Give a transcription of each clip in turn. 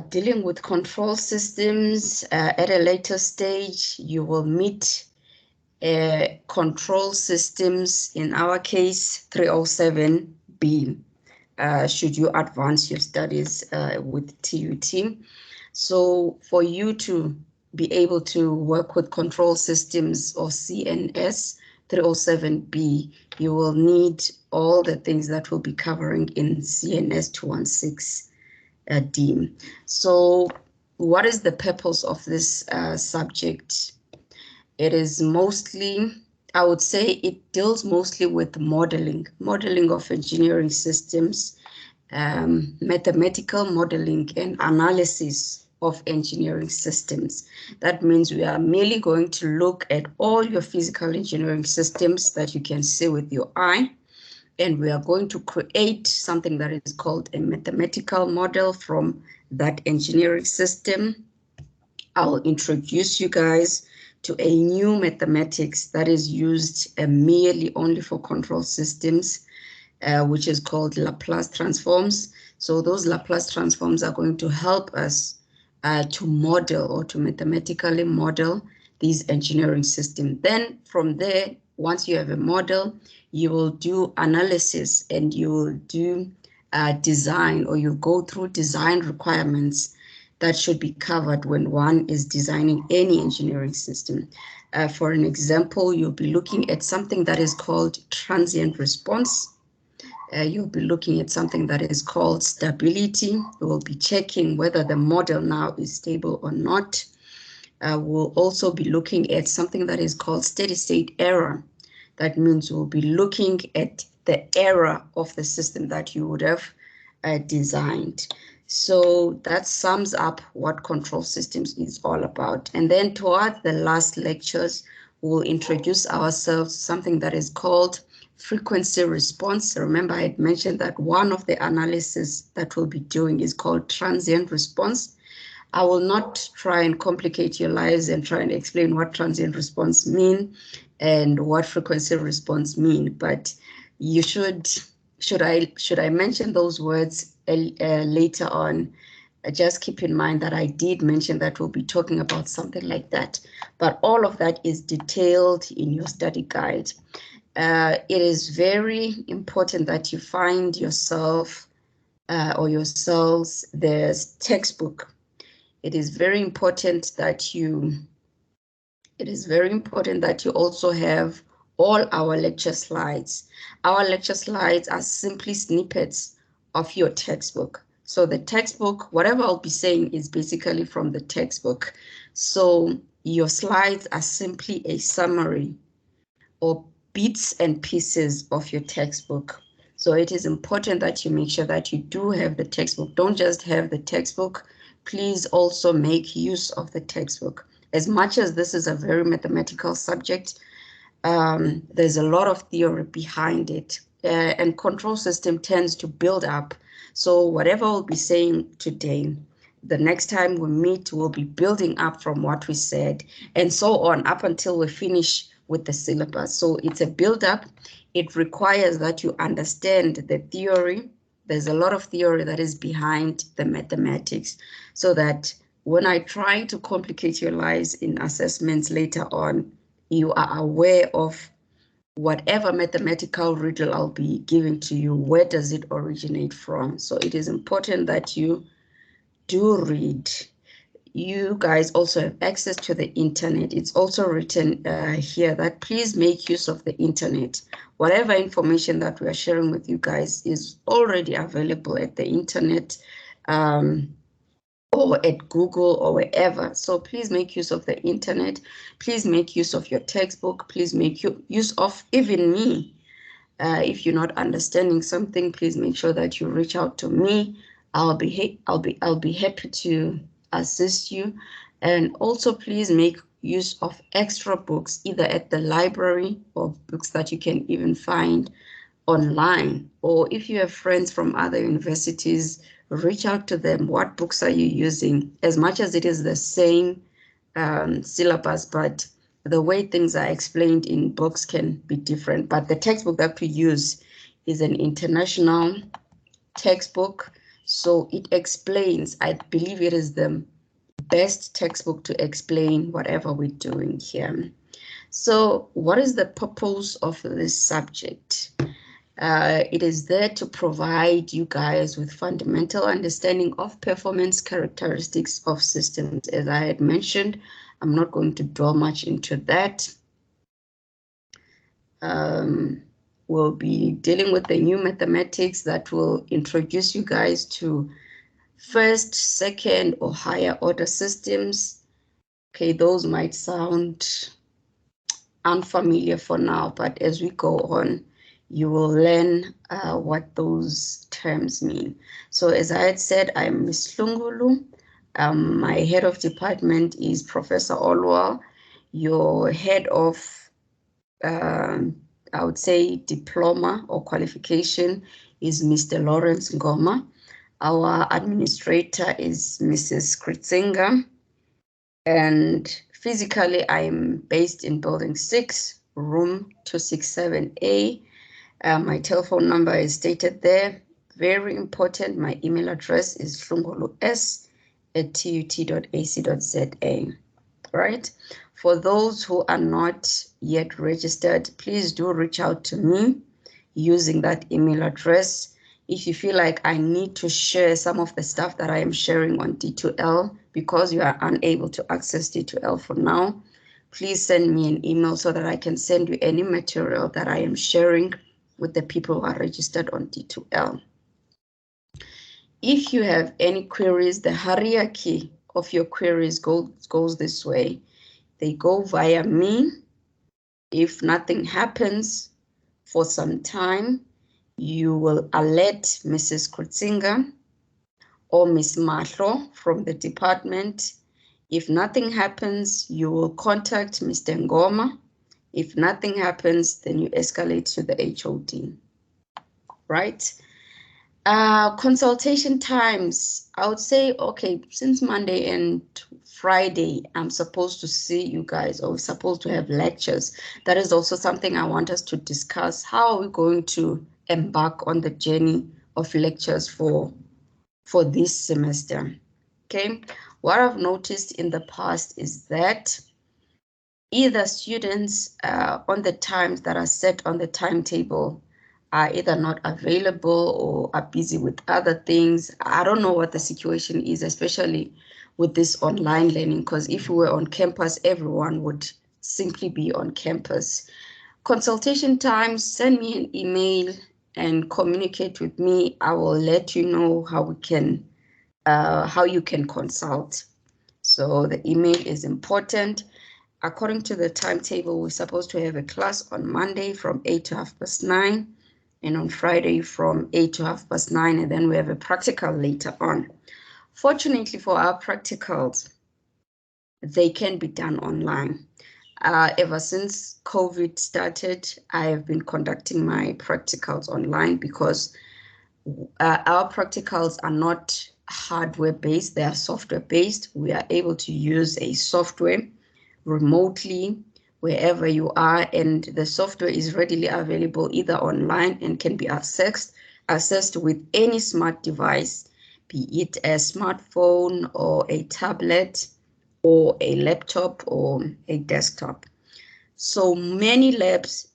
dealing with control systems, at a later stage, you will meet control systems, in our case, 307B, should you advance your studies with TUT. So for you to be able to work with control systems or CNS 307B, you will need all the things that we'll be covering in CNS 216D. So what is the purpose of this subject? It is mostly, I would say it deals mostly with modeling of engineering systems, mathematical modeling and analysis of engineering systems. That means we are merely going to look at all your physical engineering systems that you can see with your eye, and we are going to create something that is called a mathematical model from that engineering system. I'll introduce you guys to a new mathematics that is used merely only for control systems, which is called Laplace transforms. So those Laplace transforms are going to help us to model or to mathematically model these engineering systems. Then from there, once you have a model, you will do analysis and you will do design, or you go through design requirements that should be covered when one is designing any engineering system. For an example, you'll be looking at something that is called transient response. You'll be looking at something that is called stability. You will be checking whether the model now is stable or not. We'll also be looking at something that is called steady state error. That means we'll be looking at the error of the system that you would have designed. So that sums up what control systems is all about. And then toward the last lectures, we'll introduce ourselves to something that is called frequency response. Remember, I had mentioned that one of the analysis that we'll be doing is called transient response. I will not try and complicate your lives and try and explain what transient response mean and what frequency response mean, but you should I mention those words later on, just keep in mind that I did mention that we'll be talking about something like that, but all of that is detailed in your study guide. It is very important that you find yourself or yourselves the textbook. It is very important that you also have all our lecture slides. Our lecture slides are simply snippets of your textbook. So the textbook, whatever I'll be saying is basically from the textbook. So your slides are simply a summary or bits and pieces of your textbook. So it is important that you make sure that you do have the textbook. Don't just have the textbook. Please also make use of the textbook. As much as this is a very mathematical subject, there's a lot of theory behind it, and control system tends to build up. So whatever we'll be saying today, the next time we meet, we'll be building up from what we said, and so on up until we finish with the syllabus. So it's a build up. It requires that you understand the theory. There's a lot of theory that is behind the mathematics, so that when I try to complicate your lives in assessments later on, you are aware of whatever mathematical riddle I'll be giving to you, where does it originate from? So it is important that you do read. You guys also have access to the internet. It's also written here that please make use of the internet. Whatever information that we are sharing with you guys is already available at the internet, or at Google or wherever. So please make use of the internet. Please make use of your textbook. Please make use of even me. If you're not understanding something, please make sure that you reach out to me. I'll be happy to assist you. And also please make use of extra books, either at the library or books that you can even find online. Or if you have friends from other universities, reach out to them. What books are you using? As much as it is the same syllabus, but the way things are explained in books can be different. But the textbook that we use is an international textbook. So it explains, I believe it is the best textbook to explain whatever we're doing here. So what is the purpose of this subject? It is there to provide you guys with fundamental understanding of performance characteristics of systems. As I had mentioned, I'm not going to dwell much into that. We'll be dealing with the new mathematics that will introduce you guys to first, second, or higher order systems. Okay, those might sound unfamiliar for now, but as we go on, you will learn what those terms mean. So as I had said, I'm Ms. Hlungulu. My head of department is Professor Olwal. Your head of, I would say, diploma or qualification is Mr. Lawrence Ngoma. Our administrator is Mrs. Kritzinga. And physically, I'm based in Building 6, room 267A. My telephone number is stated there. Very important, my email address is hlungulu@tut.ac.za. Right? For those who are not yet registered, please do reach out to me using that email address. If you feel like I need to share some of the stuff that I am sharing on D2L because you are unable to access D2L for now, please send me an email so that I can send you any material that I am sharing with the people who are registered on D2L. If you have any queries, the hierarchy of your queries goes this way. They go via me. If nothing happens for some time, you will alert Mrs. Kritzinga or Ms. Mahlo from the department. If nothing happens, you will contact Mr. Ngoma. If nothing happens, then you escalate to the HOD, right? Consultation times, I would say, okay, since Monday and Friday, I'm supposed to see you guys, or we're supposed to have lectures. That is also something I want us to discuss. How are we going to embark on the journey of lectures for this semester? Okay, what I've noticed in the past is that either students on the times that are set on the timetable are either not available or are busy with other things. I don't know what the situation is, especially with this online learning, because if we were on campus, everyone would simply be on campus. Consultation times, send me an email and communicate with me. I will let you know how we can, how you can consult. So the email is important. According to the timetable, we're supposed to have a class on Monday from 8 to 9:30, and on Friday from 8 to 9:30, and then we have a practical later on. Fortunately for our practicals, they can be done online. Ever since COVID started, I have been conducting my practicals online because our practicals are not hardware-based, they are software-based. We are able to use a software remotely wherever you are, and the software is readily available either online and can be accessed with any smart device, be it a smartphone or a tablet or a laptop or a desktop. So many labs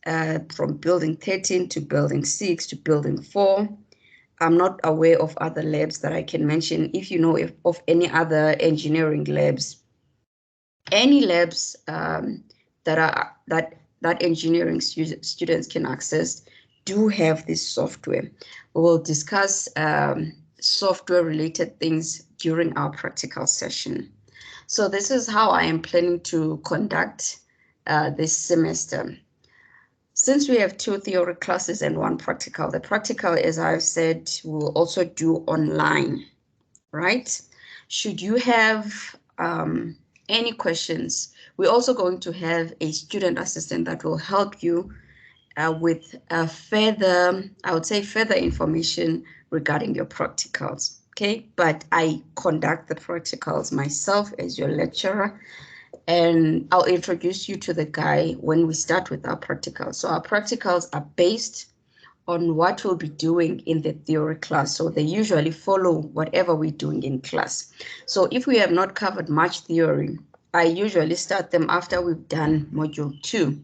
from building 13 to building 6 to building 4. I'm not aware of other labs that I can mention. If you know of any other engineering labs, any labs that engineering students can access do have this software. We will discuss software related things during our practical session. So this is how I am planning to conduct this semester. Since we have 2 theory classes and 1 practical, the practical, as I've said, we'll also do online, right? Should you have any questions, we're also going to have a student assistant that will help you with further, I would say, further information regarding your practicals, okay? But I conduct the practicals myself as your lecturer, and I'll introduce you to the guy when we start with our practicals. So our practicals are based on what we'll be doing in the theory class. So they usually follow whatever we're doing in class. So if we have not covered much theory, I usually start them after we've done module 2,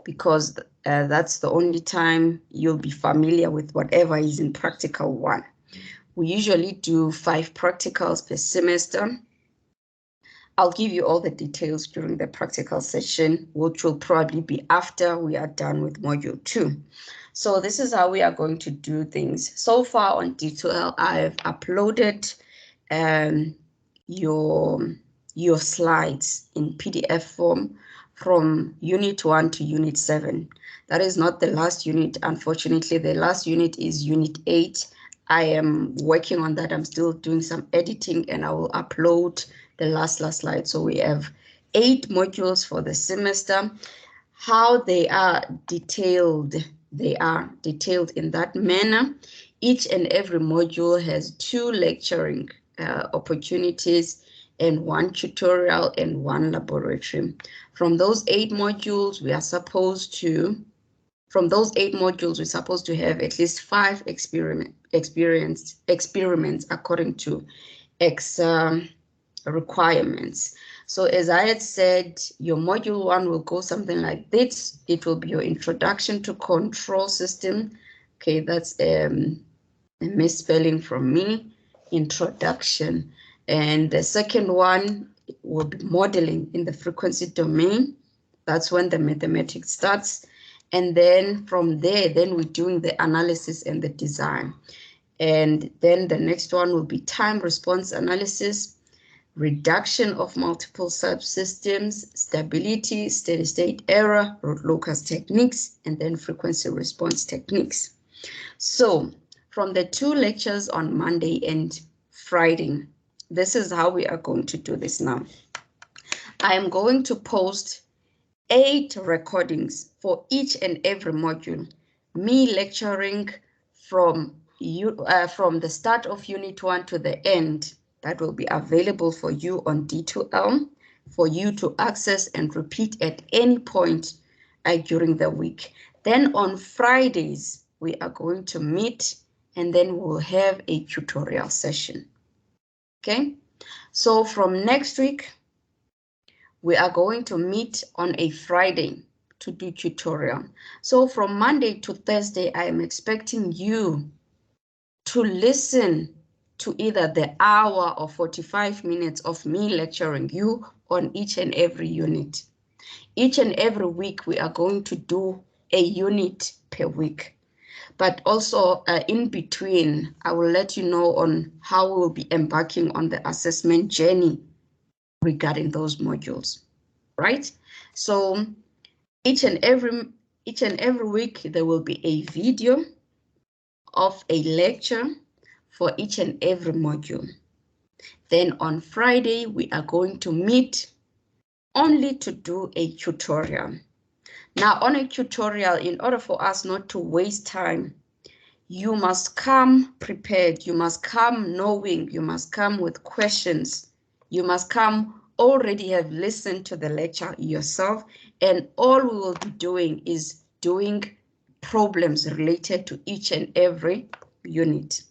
because that's the only time you'll be familiar with whatever is in practical 1. We usually do 5 practicals per semester. I'll give you all the details during the practical session, which will probably be after we are done with module 2. So this is how we are going to do things. So far on D2L, I've uploaded your slides in PDF form from Unit 1 to Unit 7. That is not the last unit, unfortunately. The last unit is Unit 8. I am working on that. I'm still doing some editing, and I will upload the last slide. So we have 8 modules for the semester. How they are detailed in that manner. Each and every module has 2 lecturing opportunities and 1 tutorial and 1 laboratory. From those 8 modules, we're supposed to have at least 5 experiments according to requirements. So as I had said, your module 1 will go something like this. It will be your introduction to control system. Okay, that's a misspelling from me, introduction. And the second one will be modeling in the frequency domain. That's when the mathematics starts. And then from there, then we're doing the analysis and the design. And then the next one will be time response analysis, reduction of multiple subsystems, stability, steady state error, Roots-Lucas techniques, and then frequency response techniques. So from the 2 lectures on Monday and Friday, this is how we are going to do this now. I am going to post 8 recordings for each and every module, me lecturing from the start of Unit 1 to the end. That will be available for you on D2L for you to access and repeat at any point during the week. Then on Fridays, we are going to meet, and then we'll have a tutorial session. Okay, so from next week, we are going to meet on a Friday to do tutorial. So from Monday to Thursday, I am expecting you to listen to either the hour or 45 minutes of me lecturing you on each and every unit. Each and every week, we are going to do a unit per week. But also in between, I will let you know on how we will be embarking on the assessment journey regarding those modules, right? So each and every week, there will be a video of a lecture for each and every module. Then on Friday, we are going to meet only to do a tutorial. Now on a tutorial, in order for us not to waste time, you must come prepared, you must come knowing, you must come with questions, you must come already have listened to the lecture yourself, and all we will be doing is doing problems related to each and every unit.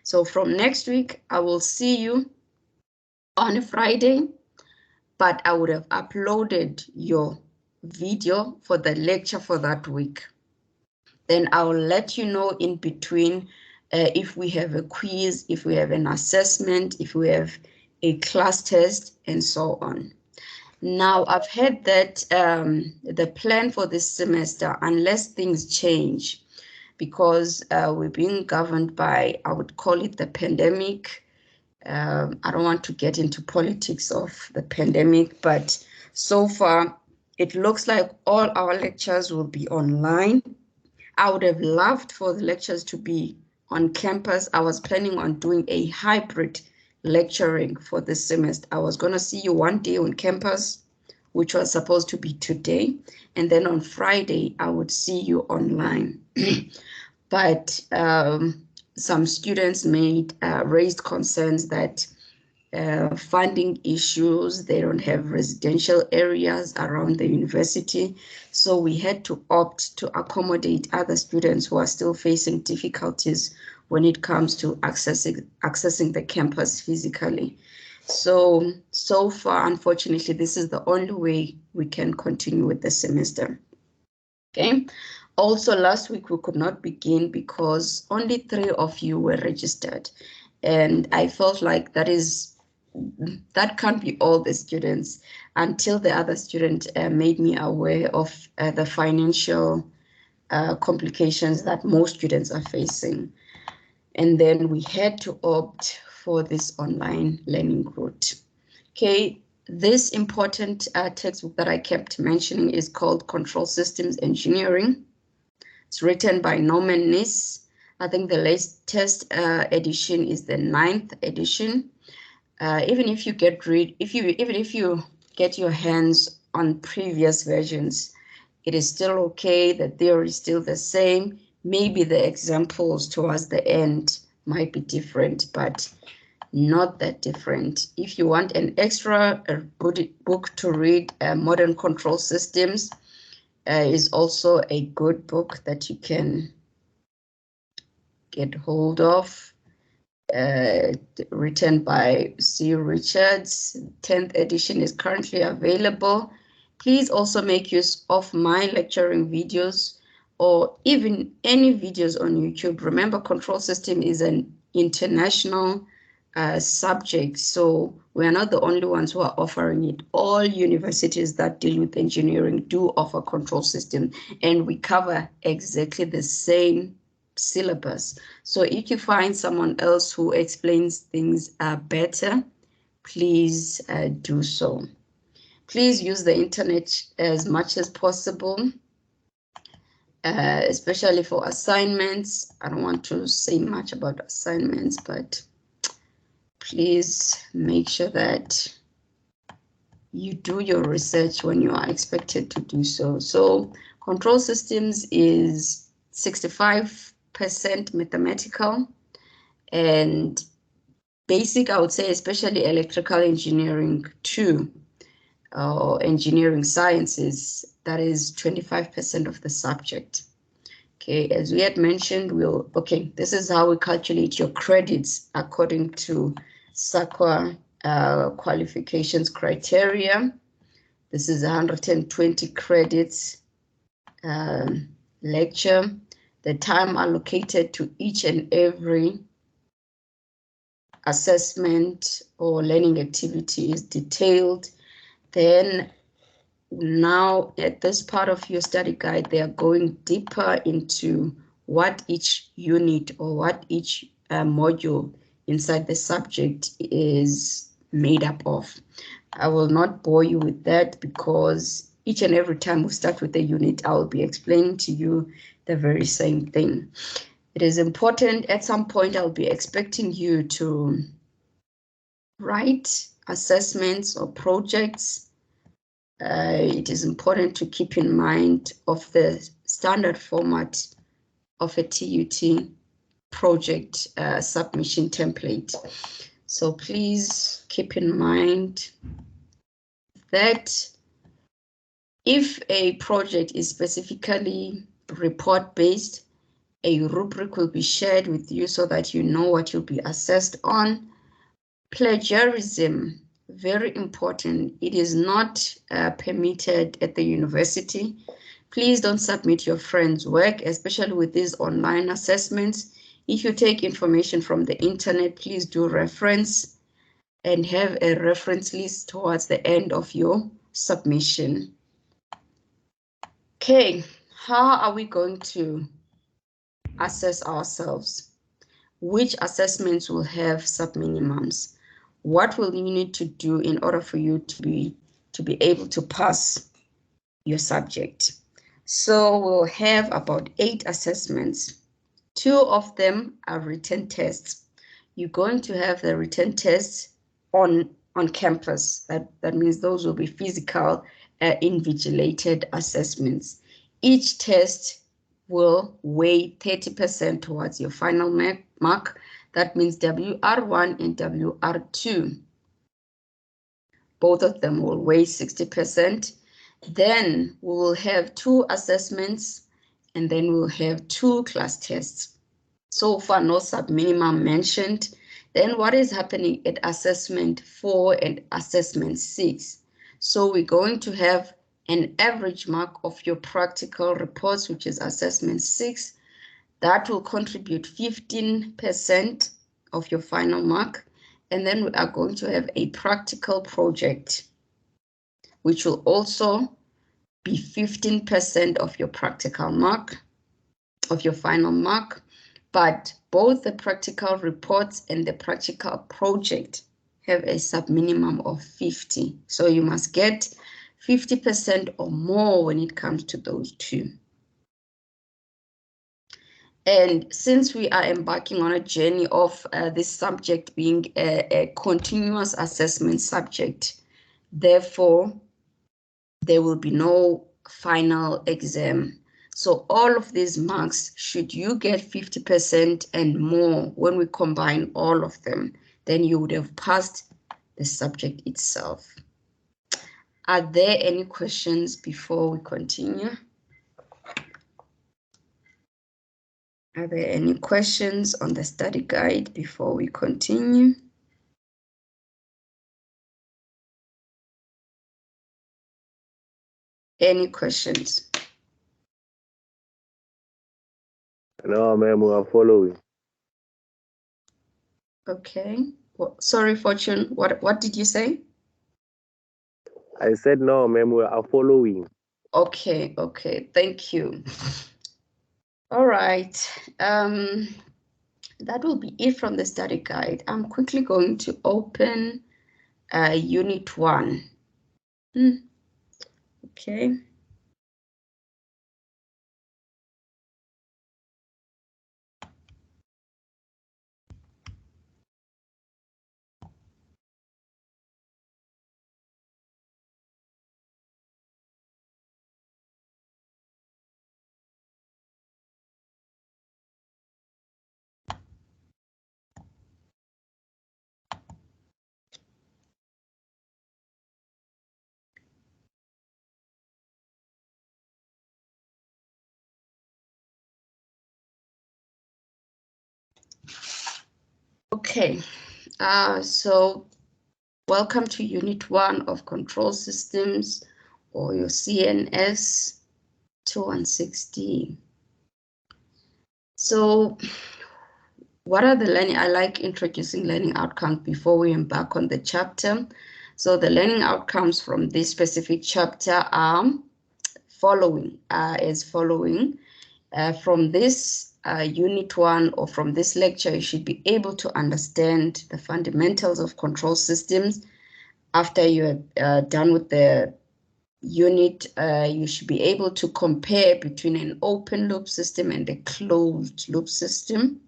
So from next week, I will see you on a Friday, but I would have uploaded your video for the lecture for that week. Then I will let you know in between if we have a quiz, if we have an assessment, if we have a class test, and so on. Now, I've heard that the plan for this semester, unless things change, because we're being governed by, I would call it the pandemic. I don't want to get into politics of the pandemic, but so far, it looks like all our lectures will be online. I would have loved for the lectures to be on campus. I was planning on doing a hybrid lecturing for this semester. I was going to see you one day on campus, which was supposed to be today, and then on Friday, I would see you online. But some students raised concerns that funding issues. They don't have residential areas around the university. So we had to opt to accommodate other students who are still facing difficulties when it comes to accessing the campus physically. So far, unfortunately, this is the only way we can continue with the semester. Okay. Also, last week we could not begin because only 3 of you were registered. And I felt like that can't be all the students until the other student made me aware of the financial complications that most students are facing. And then we had to opt for this online learning route. Okay, this important textbook that I kept mentioning is called Control Systems Engineering. It's written by Norman Niss. I think the latest edition is the 9th edition. Even if you get your hands on previous versions, it is still okay. The theory is still the same. Maybe the examples towards the end might be different, but not that different. If you want an extra book to read, Modern Control Systems is also a good book that you can get hold of. Written by C. Richards. 10th edition is currently available. Please also make use of my lecturing videos or even any videos on YouTube. Remember, control system is an international subject, so we are not the only ones who are offering it. All universities that deal with engineering do offer control system, and we cover exactly the same syllabus. So if you find someone else who explains things better, please do so. Please use the internet as much as possible, especially for assignments. I don't want to say much about assignments, but please make sure that you do your research when you are expected to do so. So control systems is 65% mathematical and basic, I would say, especially electrical engineering too, or engineering sciences, that is 25% of the subject. Okay, as we had mentioned, this is how we calculate your credits according to SAQA qualifications criteria. This is 120 credits lecture. The time allocated to each and every assessment or learning activity is detailed. Then now at this part of your study guide, they are going deeper into what each unit or what each module inside the subject is made up of. I will not bore you with that because each and every time we start with a unit, I will be explaining to you the very same thing. It is important. At some point, I'll be expecting you to write assessments or projects. It is important to keep in mind of the standard format of a TUT project submission template. So please keep in mind that if a project is specifically report-based, a rubric will be shared with you so that you know what you'll be assessed on. Plagiarism, very important. It is not permitted at the university. Please don't submit your friend's work, especially with these online assessments. If you take information from the internet, please do reference and have a reference list towards the end of your submission. Okay, how are we going to assess ourselves? Which assessments will have subminimums? What will you need to do in order for you to be able to pass your subject? So we'll have about 8 assessments. 2 of them are written tests. You're going to have the written tests on campus. That means those will be physical invigilated assessments. Each test will weigh 30% towards your final mark. That means WR1 and WR2. both of them will weigh 60%. Then we will have 2 assessments, and then we'll have 2 class tests. So far, no sub-minimum mentioned. Then what is happening at assessment 4 and assessment 6? So we're going to have an average mark of your practical reports, which is assessment 6. That will contribute 15% of your final mark. And then we are going to have a practical project, which will also be 15% of your practical mark, of your final mark. But both the practical reports and the practical project have a sub-minimum of 50. So you must get 50% or more when it comes to those 2. And since we are embarking on a journey of this subject being a continuous assessment subject, therefore, there will be no final exam. So all of these marks, should you get 50% and more when we combine all of them, then you would have passed the subject itself. Are there any questions before we continue? Are there any questions on the study guide before we continue? Any questions? No, ma'am, we are following. Okay. Well, sorry, Fortune, what did you say? I said no, ma'am, we are following. Okay, thank you. All right, that will be it from the study guide. I'm quickly going to open Unit 1. Okay. Okay, so welcome to Unit 1 of Control Systems, or your CNS 216D. So what are the learning? I like introducing learning outcomes before we embark on the chapter. So the learning outcomes from this specific chapter are following, from this Unit 1 or from this lecture, you should be able to understand the fundamentals of control systems. After you're done with the unit, you should be able to compare between an open loop system and a closed loop system.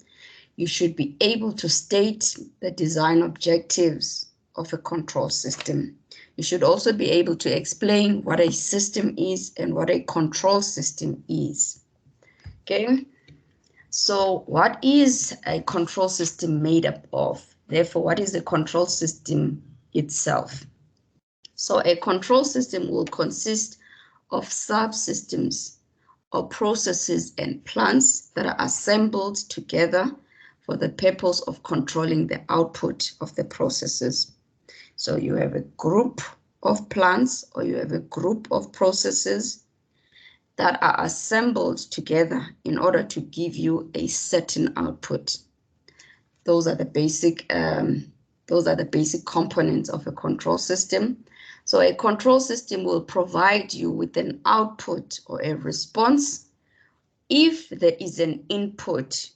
You should be able to state the design objectives of a control system. You should also be able to explain what a system is and what a control system is. Okay, so what is a control system made up of? Therefore, what is the control system itself? So a control system will consist of subsystems or processes and plants that are assembled together for the purpose of controlling the output of the processes. So you have a group of plants or you have a group of processes that are assembled together in order to give you a certain output. Those are the basic components of a control system. So a control system will provide you with an output or a response if there is an input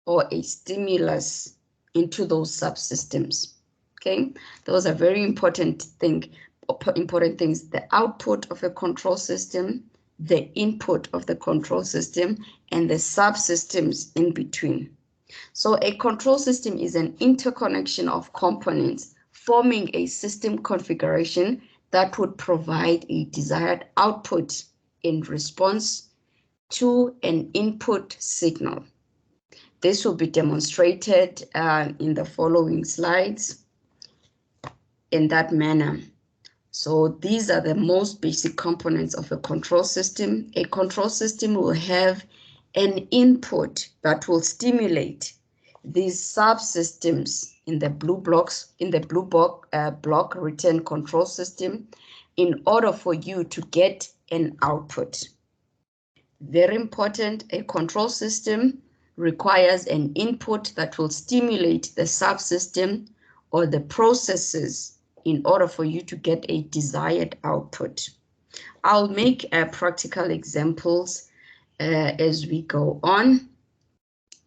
or a stimulus into those subsystems. Okay, those are very important things. The output of a control system, the input of the control system, and the subsystems in between. So a control system is an interconnection of components forming a system configuration that would provide a desired output in response to an input signal. This will be demonstrated in the following slides in that manner. So these are the most basic components of a control system. A control system will have an input that will stimulate these subsystems in the blue blocks, in the blue block written control system, in order for you to get an output. Very important, a control system requires an input that will stimulate the subsystem or the processes in order for you to get a desired output. I'll make practical examples as we go on.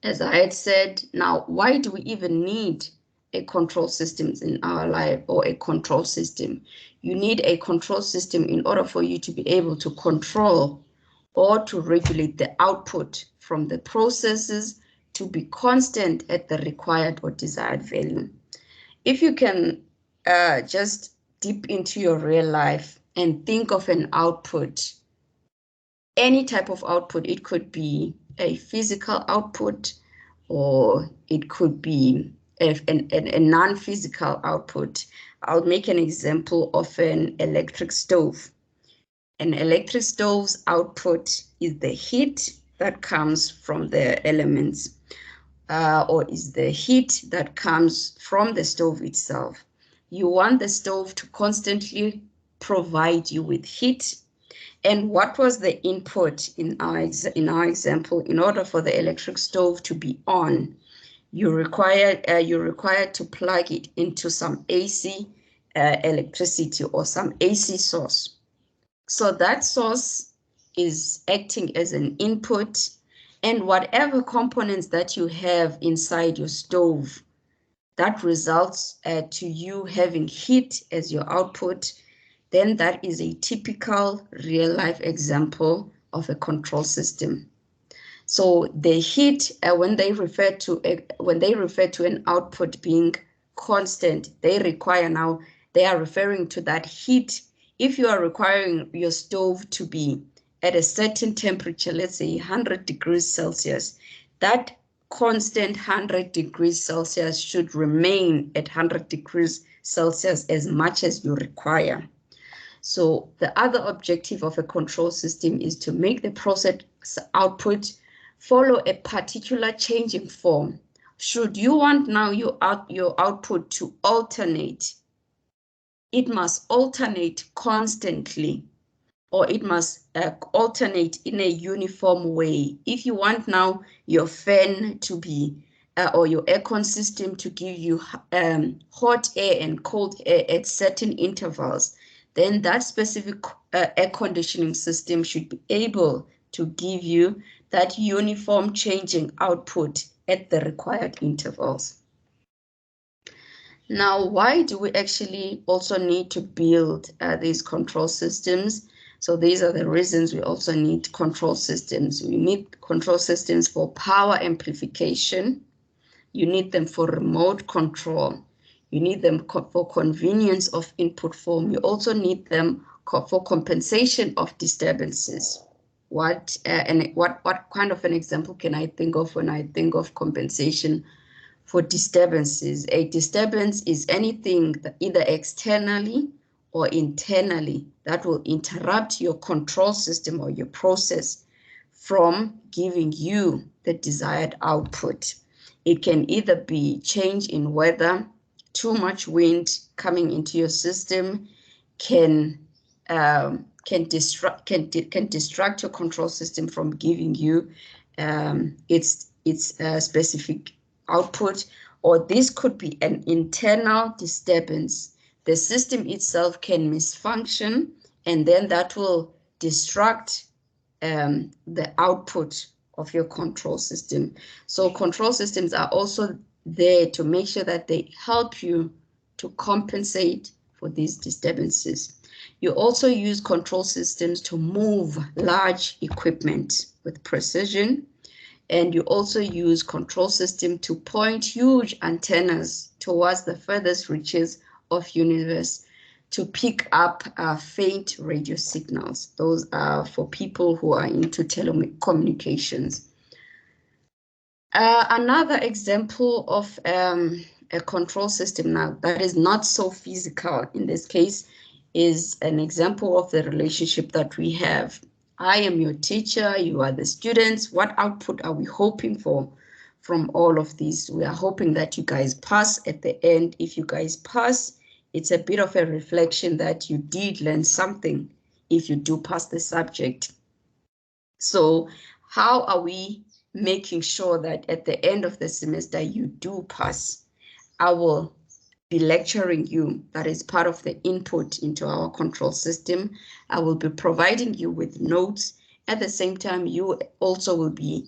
As I had said, now, why do we even need a control system in our life, or a control system? You need a control system in order for you to be able to control or to regulate the output from the processes to be constant at the required or desired value. If you can just dip into your real life and think of an output, any type of output, it could be a physical output, or it could be a non-physical output. I'll make an example of an electric stove. An electric stove's output is the heat that comes from the elements, or is the heat that comes from the stove itself. You want the stove to constantly provide you with heat. And what was the input in our example? In order for the electric stove to be on, you're required to plug it into some AC electricity or some AC source. So that source is acting as an input, and whatever components that you have inside your stove, that results to you having heat as your output, then that is a typical real life example of a control system. So the heat, when they refer to an output being constant, they are referring to that heat. If you are requiring your stove to be at a certain temperature, let's say 100 degrees Celsius, that constant 100 degrees Celsius should remain at 100 degrees Celsius as much as you require. So the other objective of a control system is to make the process output follow a particular changing form. Should you want now your output to alternate, it must alternate constantly, or it must alternate in a uniform way. If you want now your fan to be, or your aircon system to give you hot air and cold air at certain intervals, then that specific air conditioning system should be able to give you that uniform changing output at the required intervals. Now, why do we actually also need to build these control systems? So these are the reasons we also need control systems. We need control systems for power amplification. You need them for remote control. You need them for convenience of input form. You also need them for compensation of disturbances. What kind of an example can I think of when I think of compensation for disturbances? A disturbance is anything that either externally or internally that will interrupt your control system or your process from giving you the desired output. It can either be change in weather, too much wind coming into your system can distract your control system from giving you its specific output, or this could be an internal disturbance. The system itself can misfunction, and then that will distract the output of your control system. So control systems are also there to make sure that they help you to compensate for these disturbances. You also use control systems to move large equipment with precision, and you also use control system to point huge antennas towards the furthest reaches of universe to pick up faint radio signals. Those are for people who are into telecommunications. Another example of a control system now that is not so physical in this case is an example of the relationship that we have. I am your teacher, you are the students. What output are we hoping for from all of this? We are hoping that you guys pass at the end. If you guys pass, it's a bit of a reflection that you did learn something if you do pass the subject. So how are we making sure that at the end of the semester you do pass? I will be lecturing you. That is part of the input into our control system. I will be providing you with notes. At the same time, you also will be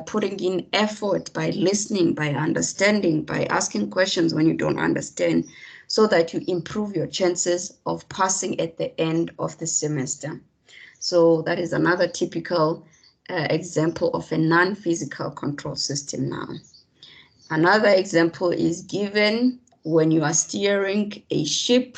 putting in effort by listening, by understanding, by asking questions when you don't understand, so that you improve your chances of passing at the end of the semester. So that is another typical example of a non-physical control system now. Another example is given when you are steering a ship.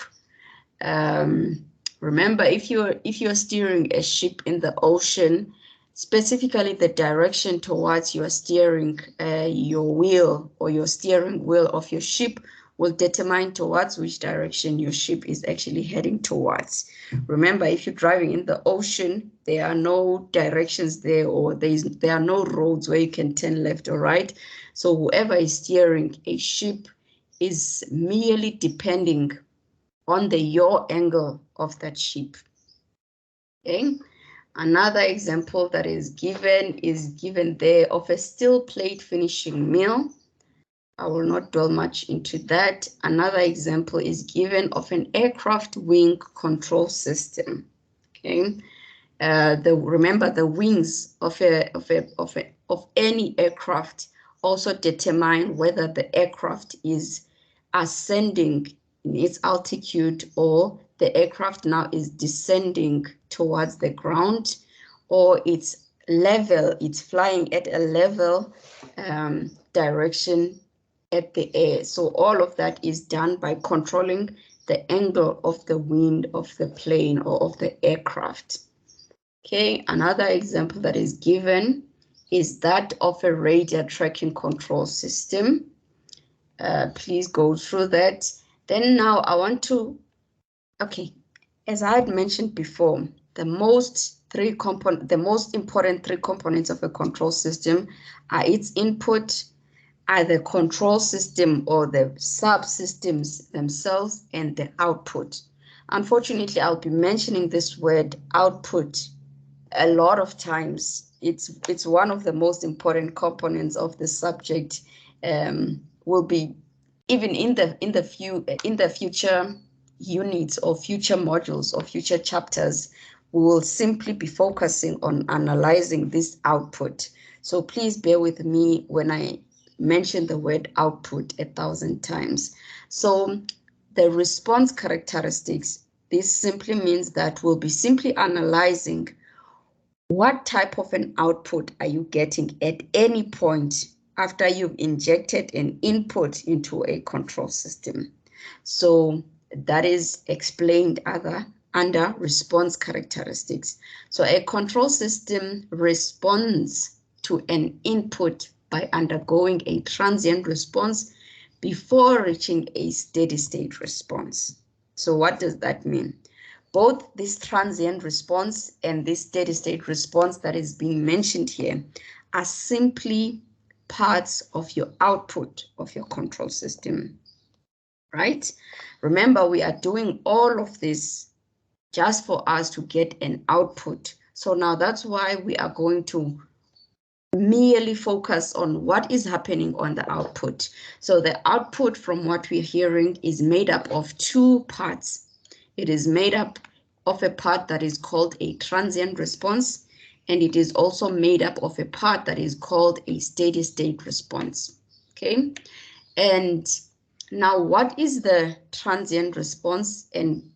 Remember, if you're steering a ship in the ocean, specifically the direction towards you are steering your wheel or your steering wheel of your ship will determine towards which direction your ship is actually heading towards. Remember, if you're driving in the ocean, there are no directions there, or there are no roads where you can turn left or right. So whoever is steering a ship is merely depending on the yaw angle of that ship. Okay. Another example that is given there of a steel plate finishing mill. I will not dwell much into that. Another example is given of an aircraft wing control system. Okay. Remember the wings of any aircraft also determine whether the aircraft is ascending in its altitude, or the aircraft now is descending towards the ground, or it's level, it's flying at a level direction at the air. So all of that is done by controlling the angle of the wind of the plane or of the aircraft. Okay, another example that is given is that of a radar tracking control system. Please go through that. Then now I want to, okay, as I had mentioned before, the most important three components of a control system are its input, are the control system or the subsystems themselves, and the output. Unfortunately, I'll be mentioning this word output a lot of times. It's one of the most important components of the subject. Will be even in the future units or future modules or future chapters, we will simply be focusing on analyzing this output. So please bear with me when I mention the word output 1,000 times. So the response characteristics, this simply means that we'll be simply analyzing what type of an output are you getting at any point after you've injected an input into a control system. So that is explained under response characteristics. So a control system responds to an input by undergoing a transient response before reaching a steady state response. So what does that mean? Both this transient response and this steady state response that is being mentioned here are simply parts of your output of your control system, right? Remember, we are doing all of this just for us to get an output. So now that's why we are going to merely focus on what is happening on the output. So the output, from what we're hearing, is made up of two parts. It is made up of a part that is called a transient response, and it is also made up of a part that is called a steady state response. Okay, and now what is the transient response, and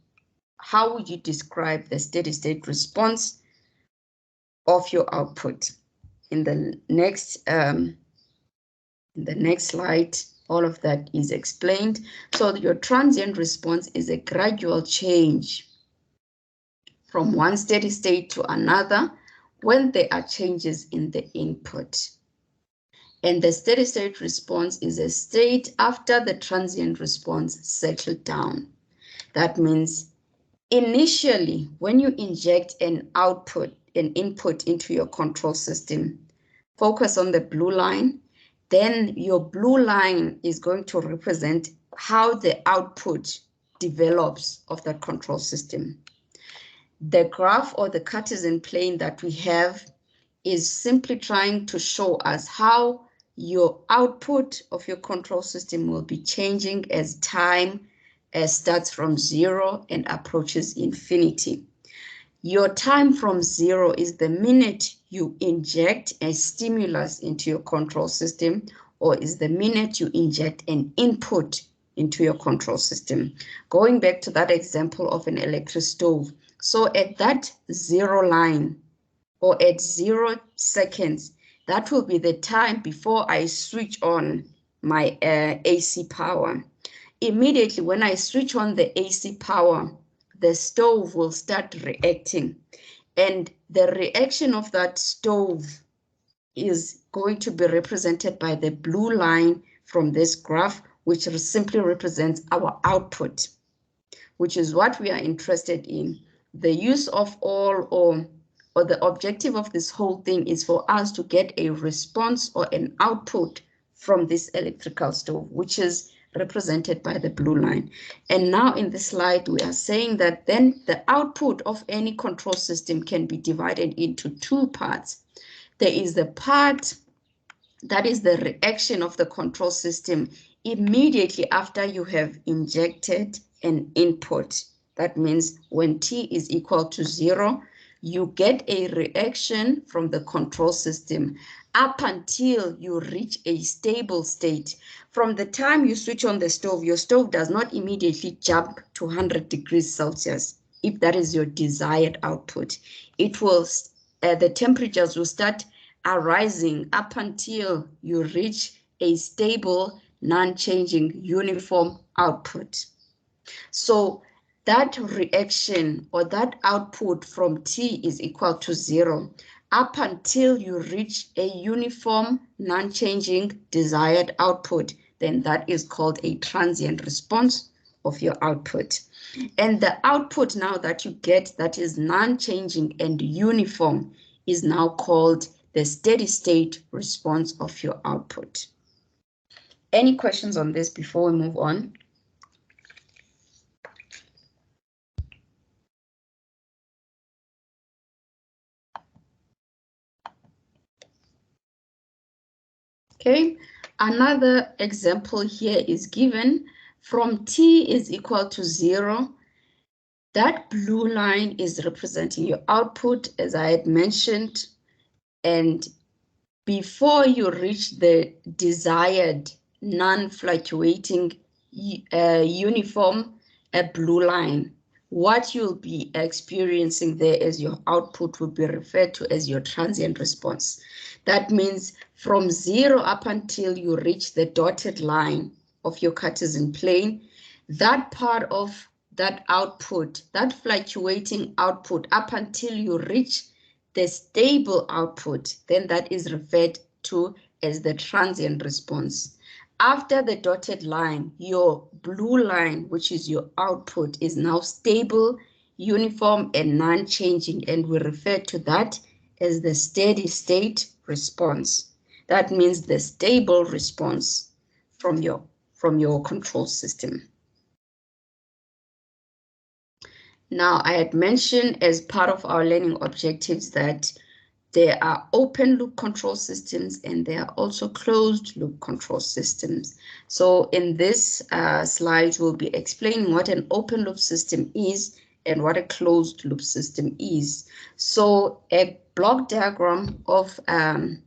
how would you describe the steady state response of your output? In the next slide, all of that is explained. So your transient response is a gradual change from one steady state to another when there are changes in the input. And the steady state response is a state after the transient response settled down. That means Initially, when you inject an input into your control system, focus on the blue line, then your blue line is going to represent how the output develops of that control system. The graph or the Cartesian plane that we have is simply trying to show us how your output of your control system will be changing as time starts from 0 and approaches infinity. Your time from 0 is the minute you inject a stimulus into your control system, or is the minute you inject an input into your control system. Going back to that example of an electric stove. So at that 0 line, or at 0 seconds, that will be the time before I switch on my AC power. Immediately when I switch on the AC power, the stove will start reacting. And the reaction of that stove is going to be represented by the blue line from this graph, which simply represents our output, which is what we are interested in. The use of all or the objective of this whole thing is for us to get a response or an output from this electrical stove, which is represented by the blue line. And now in this slide, we are saying that then the output of any control system can be divided into two parts. There is the part that is the reaction of the control system immediately after you have injected an input. That means when t is equal to 0, you get a reaction from the control system up until you reach a stable state. From the time you switch on the stove, your stove does not immediately jump to 100 degrees Celsius. If that is your desired output, it will, the temperatures will start arising up until you reach a stable, non-changing, uniform output. So that reaction or that output from T is equal to 0 up until you reach a uniform, non-changing desired output, then that is called a transient response of your output. And the output now that you get that is non-changing and uniform is now called the steady state response of your output. Any questions on this before we move on? Okay, another example here is given from T is equal to 0. That blue line is representing your output, as I had mentioned, and before you reach the desired non-fluctuating uniform blue line, what you'll be experiencing there as your output will be referred to as your transient response. That means from 0 up until you reach the dotted line of your Cartesian plane, that part of that output, that fluctuating output up until you reach the stable output, then that is referred to as the transient response. After the dotted line, your blue line, which is your output, is now stable, uniform, and non-changing, and we refer to that as the steady state response. That means the stable response from your control system. Now, I had mentioned as part of our learning objectives that there are open loop control systems and there are also closed loop control systems. So in this slide, we'll be explaining what an open loop system is and what a closed loop system is. So a block diagram of an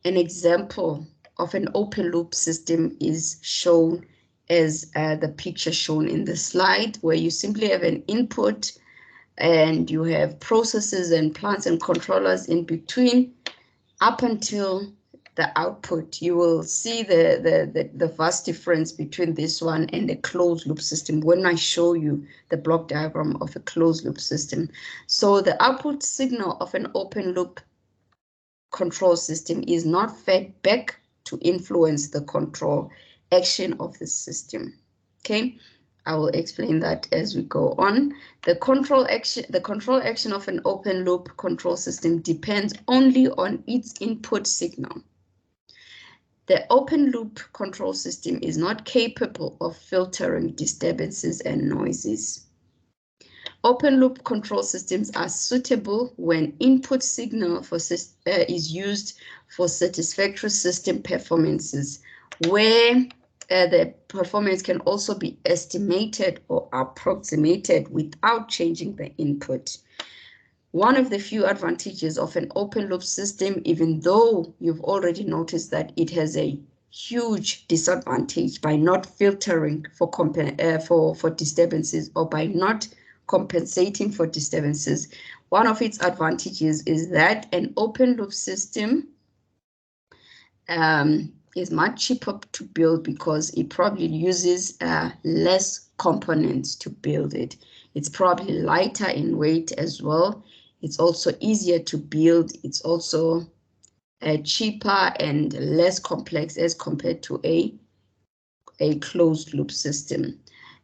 example of an open loop system is shown as the picture shown in the slide, where you simply have an input and you have processes and plants and controllers in between up until the output. You will see the vast difference between this one and a closed loop system when I show you the block diagram of a closed loop system. So the output signal of an open loop control system is not fed back to influence the control action of the system. Okay, I will explain that as we go on. The control action of an open loop control system depends only on its input signal. The open loop control system is not capable of filtering disturbances and noises. Open loop control systems are suitable when input signal is used for satisfactory system performances, where the performance can also be estimated or approximated without changing the input. One of the few advantages of an open loop system, even though you've already noticed that it has a huge disadvantage by not filtering for disturbances or by not compensating for disturbances. One of its advantages is that an open loop system is much cheaper to build because it probably uses less components to build it. It's probably lighter in weight as well. It's also easier to build. It's also cheaper and less complex as compared to a closed loop system.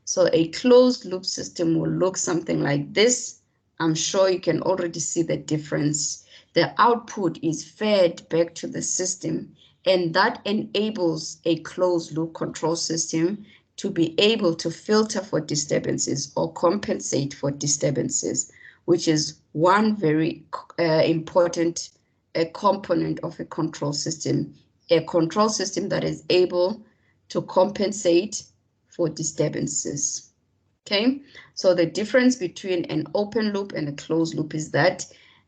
So a closed loop system will look something like this. I'm sure you can already see the difference. The output is fed back to the system, and that enables a closed loop control system to be able to filter for disturbances or compensate for disturbances, which is one very important component of a control system that is able to compensate for disturbances. Okay, so the difference between an open loop and a closed loop is that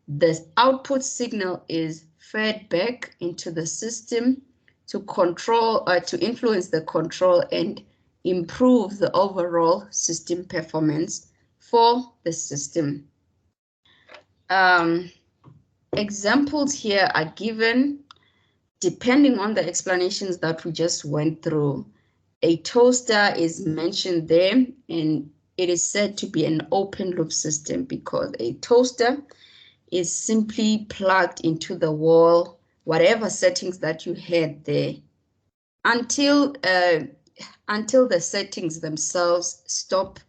the output signal is fed back into the system to control, to influence the control and improve the overall system performance for the system. Examples here are given depending on the explanations that we just went through. A toaster is mentioned there, and it is said to be an open loop system because a toaster is simply plugged into the wall, whatever settings that you had there, until the settings themselves stop.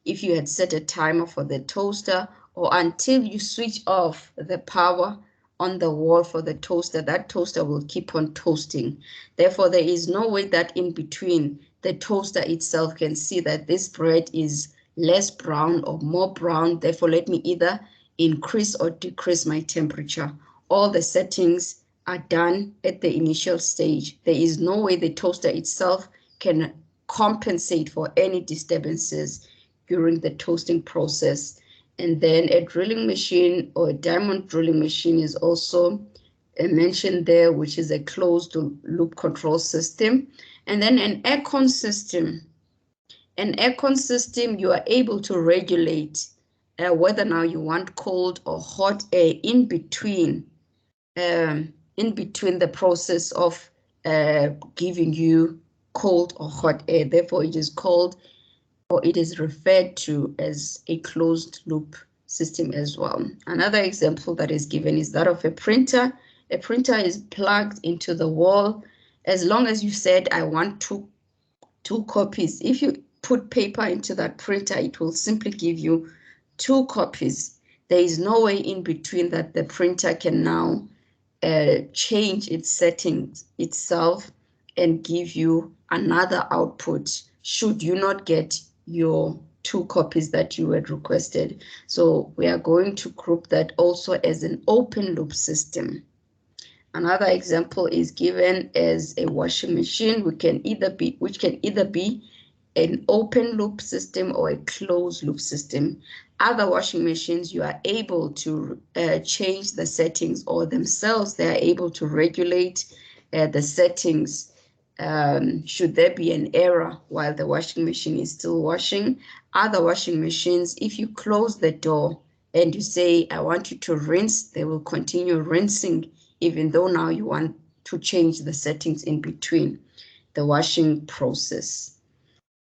If you had set a timer for the toaster, or until you switch off the power on the wall for the toaster, that toaster will keep on toasting. Therefore, there is no way that in between the toaster itself can see that this bread is less brown or more brown. Therefore, let me either increase or decrease my temperature. All the settings are done at the initial stage. There is no way the toaster itself can compensate for any disturbances during the toasting process. And then a drilling machine or a diamond drilling machine is also mentioned there, which is a closed loop control system. And then an aircon system. An aircon system, you are able to regulate whether now you want cold or hot air in between the process of giving you cold or hot air. Therefore, it is called, or it is referred to as, a closed loop system as well. Another example that is given is that of a printer. A printer is plugged into the wall. As long as you said, I want two copies, if you put paper into that printer, it will simply give you 2 copies. There is no way in between that the printer can now change its settings itself and give you another output should you not get your 2 copies that you had requested. So we are going to group that also as an open loop system. Another example is given as a washing machine, which can either be an open loop system or a closed loop system. Other washing machines, you are able to change the settings, or themselves they are able to regulate the settings should there be an error while the washing machine is still washing. Other washing machines, if you close the door and you say, I want you to rinse, they will continue rinsing, even though now you want to change the settings in between the washing process.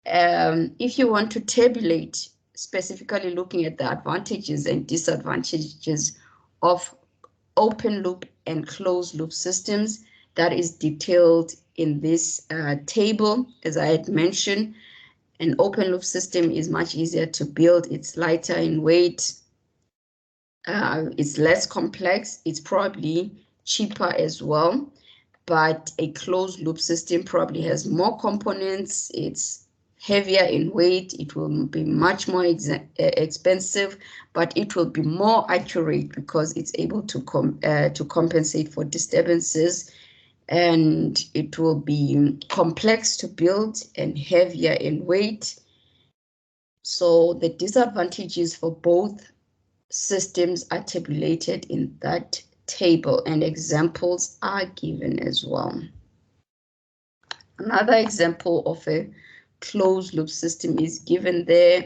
If you want to tabulate, specifically looking at the advantages and disadvantages of open loop and closed loop systems, that is detailed in this table, as I had mentioned. An open loop system is much easier to build. It's lighter in weight. It's less complex. It's probably cheaper as well. But a closed loop system probably has more components. It's heavier in weight. It will be much more expensive, but it will be more accurate because it's able to compensate for disturbances, and it will be complex to build and heavier in weight. So the disadvantages for both systems are tabulated in that table, and examples are given as well. Another example of a closed loop system is given there.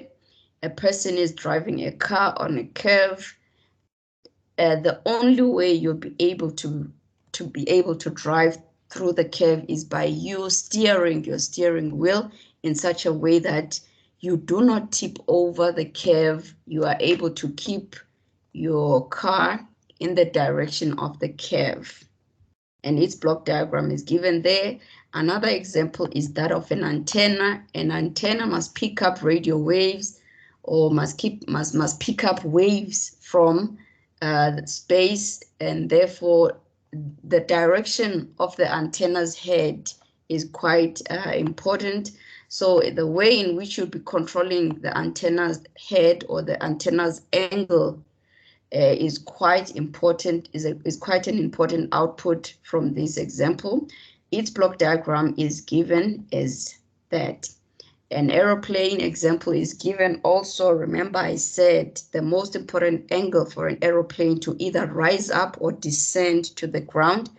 A person is driving a car on a curve. The only way you'll be able to drive through the curve is by you steering your steering wheel in such a way that you do not tip over the curve. You are able to keep your car in the direction of the curve. And its block diagram is given there. Another example is that of an antenna. An antenna must pick up radio waves, or must pick up waves from space, and therefore the direction of the antenna's head is quite important. So the way in which you'll be controlling the antenna's head or the antenna's angle is quite important, is quite an important output from this example. Its block diagram is given as that. An aeroplane example is given also. Remember, I said the most important angle for an aeroplane to either rise up or descend to the ground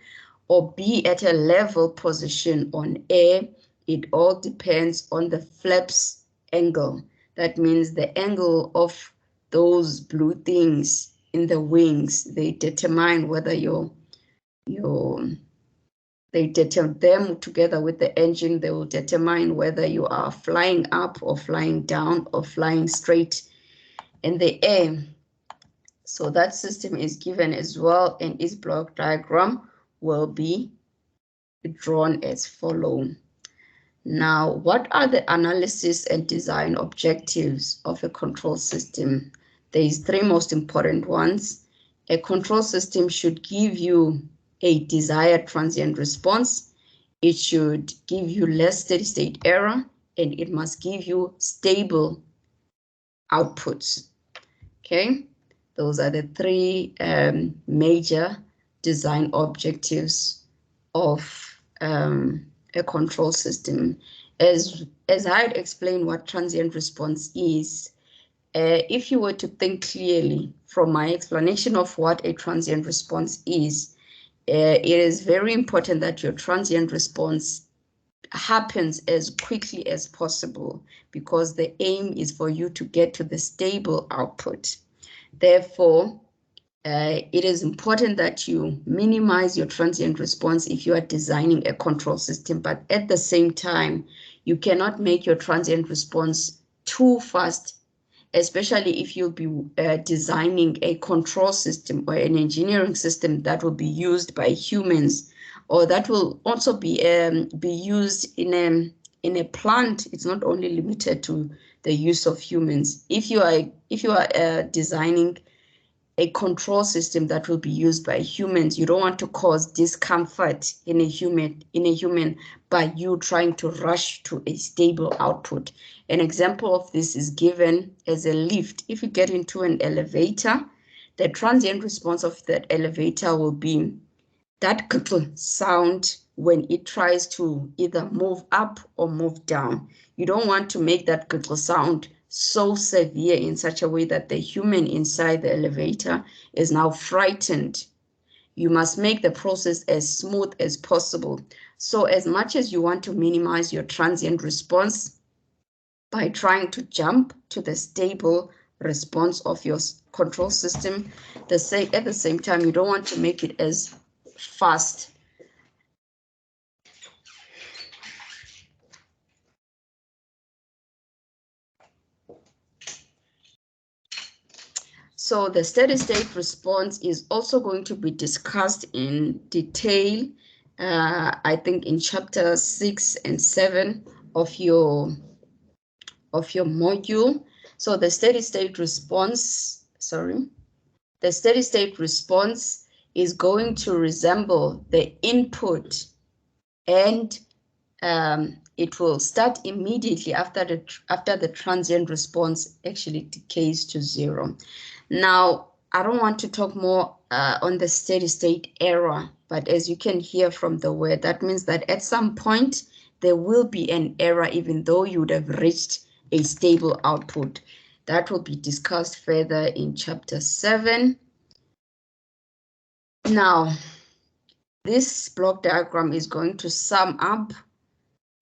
or be at a level position on air. It all depends on the flaps angle. That means the angle of those blue things in the wings. They determine whether they determine them together with the engine. They will determine whether you are flying up or flying down or flying straight in the air. So that system is given as well, and its block diagram will be drawn as follows. Now, what are the analysis and design objectives of a control system? There is three most important ones. A control system should give you a desired transient response. It should give you less steady state error, and it must give you stable outputs. Okay, those are the three major design objectives of a control system. As I had explained what transient response is, if you were to think clearly from my explanation of what a transient response is, it is very important that your transient response happens as quickly as possible, because the aim is for you to get to the stable output. Therefore, it is important that you minimize your transient response if you are designing a control system, but at the same time, you cannot make your transient response too fast, especially if you'll be designing a control system or an engineering system that will be used by humans, or that will also be used in a plant. It's not only limited to the use of humans. If you are designing a control system that will be used by humans, you don't want to cause discomfort in a human by you trying to rush to a stable output. An example of this is given as a lift. If you get into an elevator, the transient response of that elevator will be that sound when it tries to either move up or move down. You don't want to make that sound so severe in such a way that the human inside the elevator is now frightened. You must make the process as smooth as possible. So as much as you want to minimize your transient response by trying to jump to the stable response of your control system, at the same time, you don't want to make it as fast. So the steady state response is also going to be discussed in detail, I think in chapter 6 and 7 of your of your module. So the steady state response, the steady state response is going to resemble the input, and it will start immediately after the transient response actually decays to 0. Now, I don't want to talk more on the steady state error, but as you can hear from the word, that means that at some point there will be an error even though you would have reached a stable output. That will be discussed further in chapter 7. Now, this block diagram is going to sum up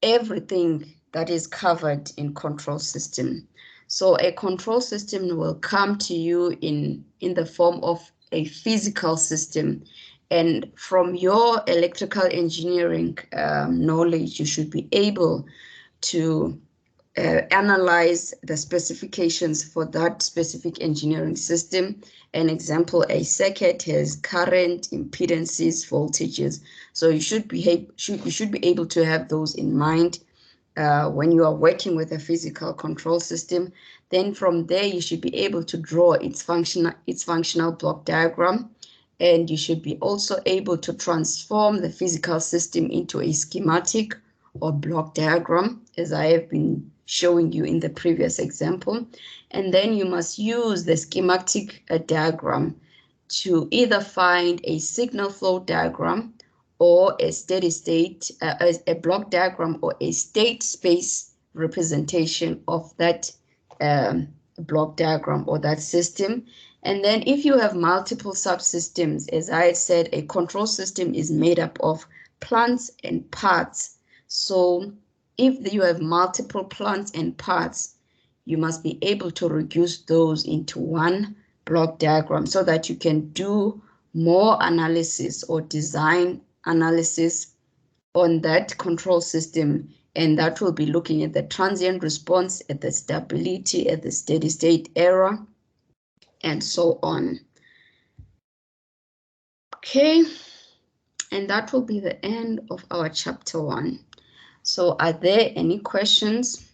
everything that is covered in control system. So a control system will come to you in the form of a physical system. And from your electrical engineering knowledge, you should be able to analyze the specifications for that specific engineering system. An example, a circuit has current, impedances, voltages. So you should be able to have those in mind when you are working with a physical control system. Then from there, you should be able to draw its functional block diagram. And you should be also able to transform the physical system into a schematic or block diagram, as I have been showing you in the previous example. And then you must use the schematic diagram to either find a signal flow diagram or a steady state, a block diagram or a state space representation of that block diagram or that system. And then if you have multiple subsystems, as I said, a control system is made up of plants and parts. So if you have multiple plants and parts, you must be able to reduce those into one block diagram so that you can do more analysis or design analysis on that control system. And that will be looking at the transient response, at the stability, at the steady state error, and so on. Okay, and that will be the end of our chapter 1. So are there any questions?